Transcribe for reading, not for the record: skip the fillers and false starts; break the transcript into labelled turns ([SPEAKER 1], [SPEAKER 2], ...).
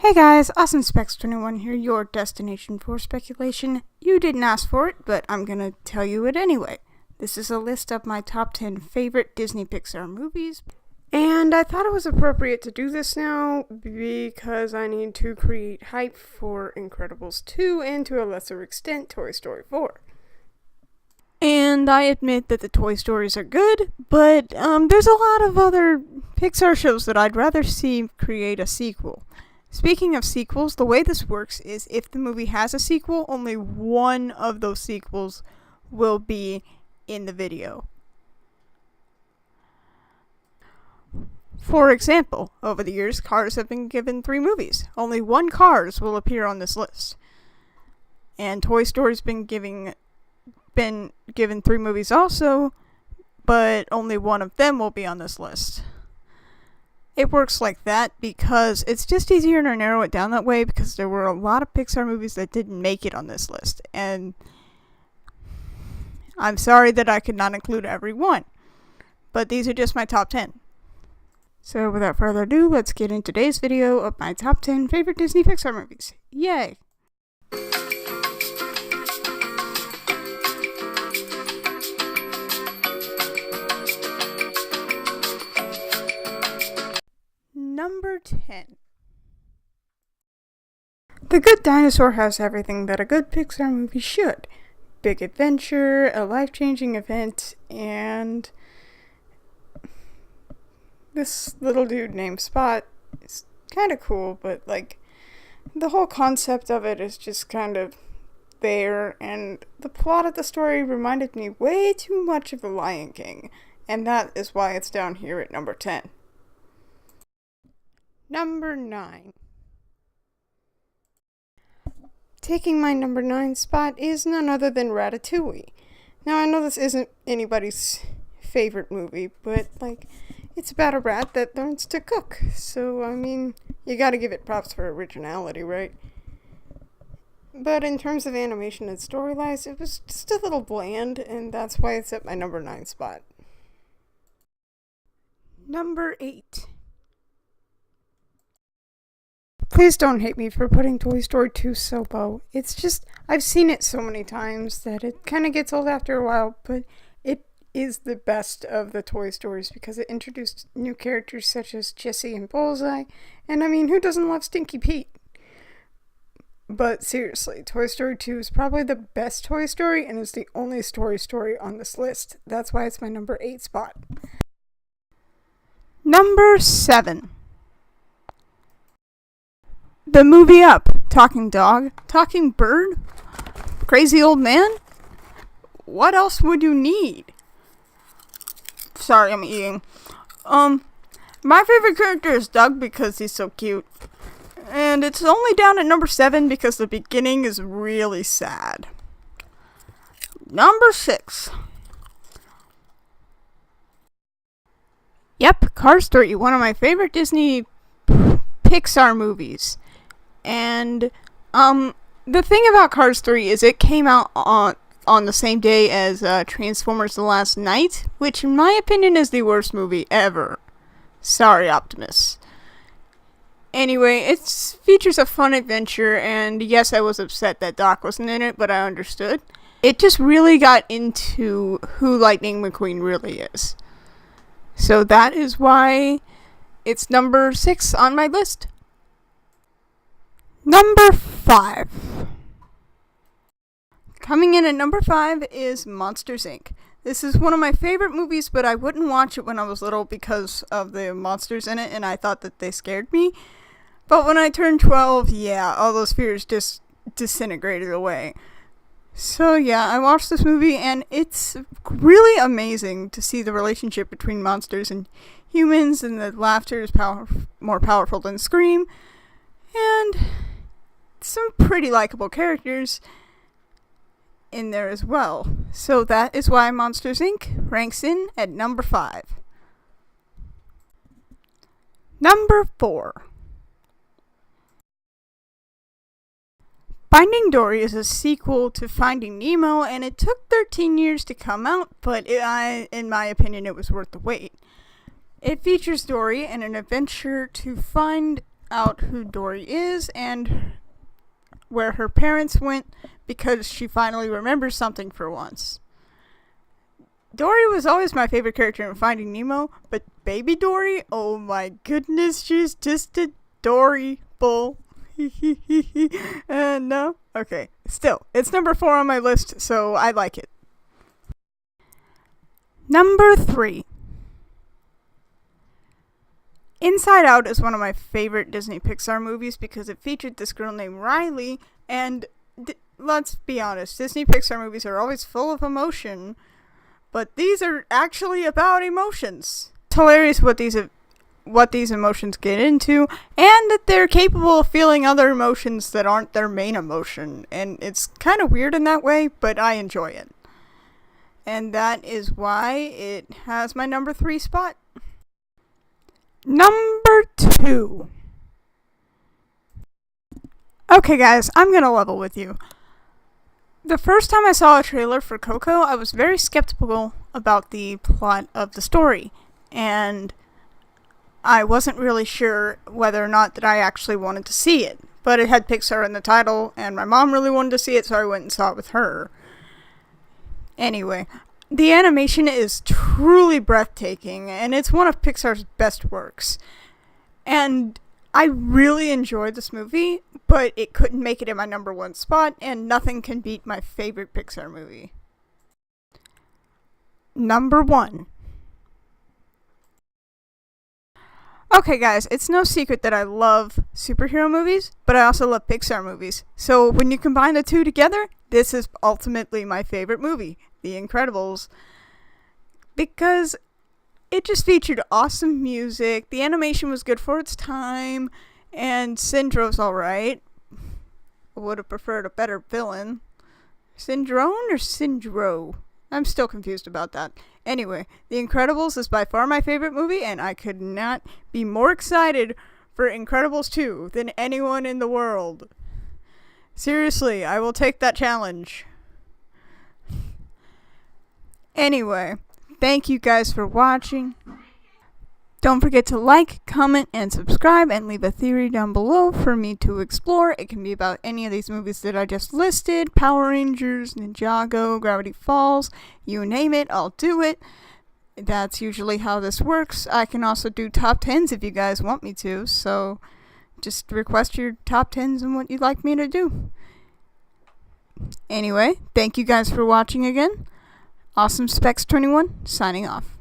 [SPEAKER 1] Hey guys, AwesomeSpecs21 here, your destination for speculation. You didn't ask for it, but I'm gonna tell you it anyway. This is a list of my top 10 favorite Disney Pixar movies, and I thought it was appropriate to do this now because I need to create hype for Incredibles 2 and to a lesser extent Toy Story 4. And I admit that the Toy Stories are good, but there's a lot of other Pixar shows that I'd rather see create a sequel. Speaking of sequels, the way this works is if the movie has a sequel, only one of those sequels will be in the video. For example, over the years, Cars have been given 3 movies. Only one Cars will appear on this list. And Toy Story's been given 3 movies also, but only one of them will be on this list. It works like that because it's just easier to narrow it down that way because there were a lot of Pixar movies that didn't make it on this list, and I'm sorry that I could not include every one, but these are just my top 10. So without further ado, let's get into today's video of my top 10 favorite Disney Pixar movies. Yay! Number 10. The Good Dinosaur has everything that a good Pixar movie should. Big adventure, a life-changing event, and this little dude named Spot is kind of cool, but the whole concept of it is just kind of there, and the plot of the story reminded me way too much of The Lion King, and that is why it's down here at number 10. Number 9. Taking my number 9 spot is none other than Ratatouille. Now, I know this isn't anybody's favorite movie, but, it's about a rat that learns to cook. So, you gotta give it props for originality, right? But in terms of animation and storylines, it was just a little bland, and that's why it's at my number 9 spot. Number 8. Please don't hate me for putting Toy Story 2 so low. It's just, I've seen it so many times that it kind of gets old after a while, but it is the best of the Toy Stories because it introduced new characters such as Jessie and Bullseye, and who doesn't love Stinky Pete? But seriously, Toy Story 2 is probably the best Toy Story and is the only story on this list. That's why it's my number 8 spot. Number 7. The movie Up. Talking dog, talking bird, crazy old man. What else would you need? Sorry, I'm eating. My favorite character is Doug because he's so cute. And it's only down at number 7 because the beginning is really sad. Number 6. Yep, Cars 3, one of my favorite Disney Pixar movies. And the thing about Cars 3 is it came out on the same day as Transformers The Last Night, which in my opinion is the worst movie ever. Sorry, Optimus. Anyway, it features a fun adventure, and yes, I was upset that Doc wasn't in it, but I understood. It just really got into who Lightning McQueen really is. So that is why it's number 6 on my list. Number 5. Coming in at number 5 is Monsters, Inc. This is one of my favorite movies, but I wouldn't watch it when I was little because of the monsters in it, and I thought that they scared me. But when I turned 12, all those fears just disintegrated away. So I watched this movie, and it's really amazing to see the relationship between monsters and humans, and the laughter is more powerful than scream, and some pretty likable characters in there as well. So that is why Monsters, Inc. ranks in at number 5. Number 4. Finding Dory is a sequel to Finding Nemo, and it took 13 years to come out, but in my opinion, it was worth the wait. It features Dory and an adventure to find out who Dory is and where her parents went because she finally remembers something for once. Dory was always my favorite character in Finding Nemo, but Baby Dory, oh my goodness, she's just adorable. No? Okay. Still, it's number 4 on my list, so I like it. Number 3. Inside Out is one of my favorite Disney Pixar movies because it featured this girl named Riley, and let's be honest, Disney Pixar movies are always full of emotion, but these are actually about emotions. It's hilarious what these emotions get into, and that they're capable of feeling other emotions that aren't their main emotion, and it's kind of weird in that way, but I enjoy it. And that is why it has my number 3 spot. Number 2. Okay guys, I'm gonna level with you. The first time I saw a trailer for Coco, I was very skeptical about the plot of the story, and I wasn't really sure whether or not that I actually wanted to see it. But it had Pixar in the title, and my mom really wanted to see it, so I went and saw it with her. Anyway, the animation is truly breathtaking, and it's one of Pixar's best works. And I really enjoyed this movie, but it couldn't make it in my number 1 spot, and nothing can beat my favorite Pixar movie. Number 1. Okay guys, it's no secret that I love superhero movies, but I also love Pixar movies. So when you combine the two together, this is ultimately my favorite movie, The Incredibles. Because it just featured awesome music, the animation was good for its time, and Syndrome's alright. I would have preferred a better villain. Syndrome or Syndro? I'm still confused about that. Anyway, The Incredibles is by far my favorite movie, and I could not be more excited for Incredibles 2 than anyone in the world. Seriously, I will take that challenge. Anyway, thank you guys for watching. Don't forget to like, comment, and subscribe, and leave a theory down below for me to explore. It can be about any of these movies that I just listed. Power Rangers, Ninjago, Gravity Falls, you name it, I'll do it. That's usually how this works. I can also do top 10s if you guys want me to, so just request your top 10s and what you'd like me to do. Anyway, thank you guys for watching again. Awesome Specs 21, signing off.